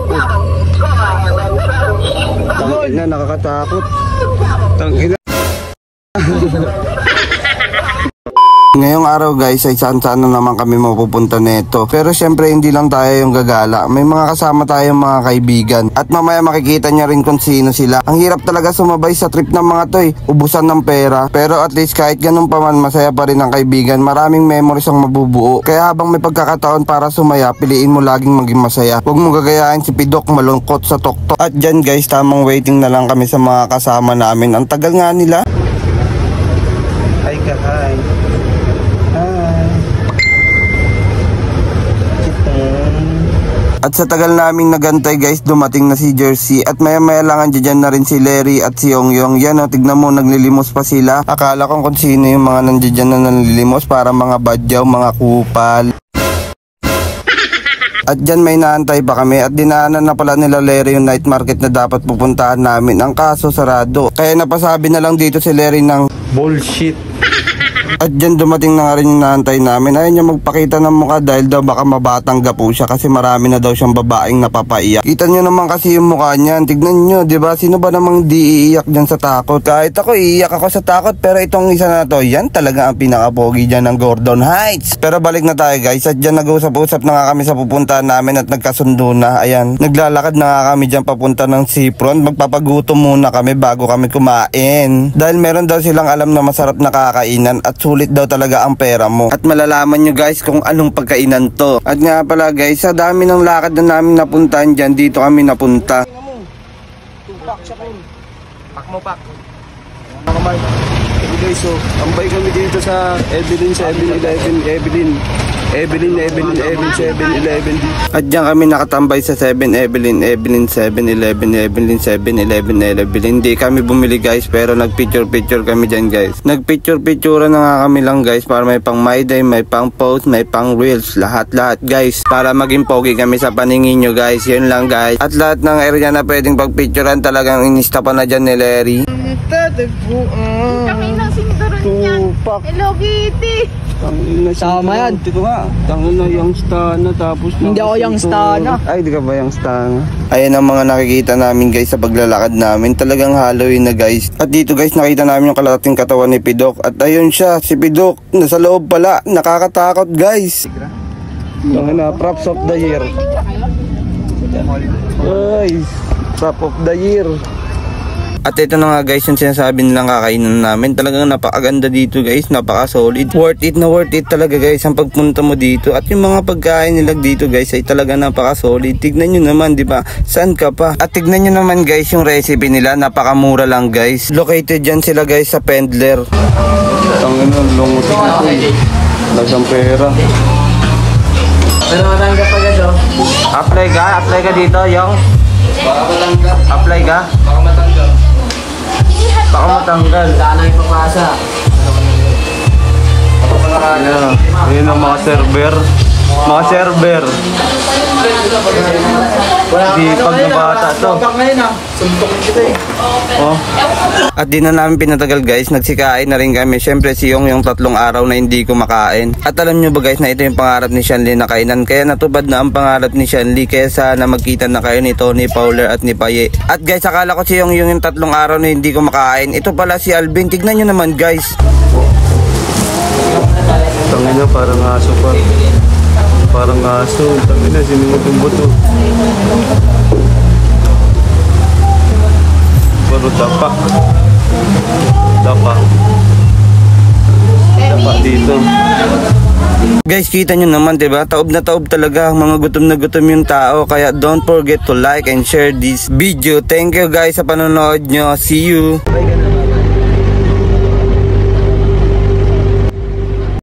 nakakatakot. Tangina, nakakatakot. Tangina. Ngayong araw guys ay saan-saan na naman kami mapupunta neto. Pero syempre hindi lang tayo yung gagala. May mga kasama tayong mga kaibigan. At mamaya makikita niya rin kung sino sila. Ang hirap talaga sumabay sa trip ng mga to eh. Ubusan ng pera. Pero at least kahit ganun pa man, masaya pa rin ang kaibigan. Maraming memories ang mabubuo. Kaya habang may pagkakataon para sumaya, piliin mo laging maging masaya. Huwag mo gagayahin si Pidok malungkot sa toktok. At dyan guys, tamang waiting na lang kami sa mga kasama namin. Ang tagal nga nila. Hi ka, hi. At sa tagal naming nagantay guys, dumating na si Jersey. At maya-maya lang andyan na rin si Larry at si Yongyong. Yan o, tignan mo, naglilimos pa sila. Akala ko kung sino yung mga nandiyan na nanlilimos, para mga badyaw, mga kupal. At dyan may naantay pa kami. At dinaanan na pala nila Larry yung night market na dapat pupuntahan namin. Ang kaso sarado. Kaya napasabi na lang dito si Larry ng bullshit. At dyan dumating na nga rin yung naantay namin. Ayaw niya magpakita ng mukha dahil daw baka mabatangga po siya kasi marami na daw siyang babaeng napapaiyak. Kita niyo naman kasi yung mukha niyan. Tignan niyo, 'di ba? Sino ba namang di iiyak diyan sa takot? Kahit ako iiyak ako sa takot, pero itong isa na to, yan talaga ang pinakapogi diyan ng Gordon Heights. Pero balik na tayo guys. At dyan nag-usap-usap na nga kami sa pupuntahan namin at nagkasundo na. Ayan, naglalakad na nga kami dyan papunta ng seafront. Magpapagutom muna kami bago kami kumain. Dahil meron daw silang alam na masarap na kakainan at sulit daw talaga ang pera mo. At malalaman nyo guys kung anong pagkainan to. At nga pala guys, sa dami ng lakad na namin napuntahan dyan, dito kami napunta. Tupak siya kun. Pak mo pak. Mga kamay. Hey guys, so ambay kami dito sa Evelyn 7-Eleven. Evelyn 7-Eleven. At diyan kami nakatambay sa 7 Evelyn 7-Eleven, Evelyn 7-Eleven. Hindi kami bumili guys, pero nagpicture kami diyan guys. Nagpicture na nga kami lang guys, para may pang my day, may pang post, may pang reels, lahat guys, para maging pogi kami sa paningin nyo guys. Yun lang guys. At lahat ng area na pwedeng pagpicturean talagang inista pa na dyan ni Larry. Kami nang sinduran yan. Hello Kitty. Tama yan. Dito nga. Tangin na yung stana tapos hindi ako yung stana. Ay, di ka ba yung stana? Ayan ang mga nakikita namin guys sa paglalakad namin. Talagang Halloween na guys. At dito guys nakita namin yung kalating katawan ni Pidok. At ayun siya, si Pidok. Nasa loob pala. Nakakatakot guys. Tangin na, props of the year. Ay, prop of the year. At ito na nga guys yung sinasabi nilang kakainan namin. Talagang napakaganda dito guys, napaka solid. Worth it talaga guys ang pagpunta mo dito. At yung mga pagkain nila dito guys ay talaga napaka solid. Tignan nyo naman, di ba? Saan ka pa? At tignan nyo naman guys yung recipe nila, napakamura lang guys. Located dyan sila guys sa Pendler. Tangin na, lungutin ito eh. Lagang pera. Ano matanggap pa ka daw? Apply ka dito, yung? Apply ka? Baka matanggal. Sana yung papasa. Ayun ang mga server. Di pag nabata to. Oh. At di na namin pinatagal guys, nagsikain na rin kami. Syempre si yung 3 araw na hindi kumakain. At alam nyo ba guys na ito yung pangarap ni Shanley na kainan. Kaya natubad na ang pangarap ni Shanley. Kaya sana magkita na kayo ni Tony Fowler at ni Paye. At guys, akala ko si yung 3 araw na hindi kumakain. Ito pala si Alvin. Tignan nyo naman guys. Tangin na, parang aso pa. Parang aso. Tangin na, sinunod yung buto. Pero dapa dito. Guys, kita nyo naman, diba? Taob na taob talaga. Mga gutom na gutom yung tao. Kaya don't forget to like and share this video. Thank you guys sa panonood nyo. See you.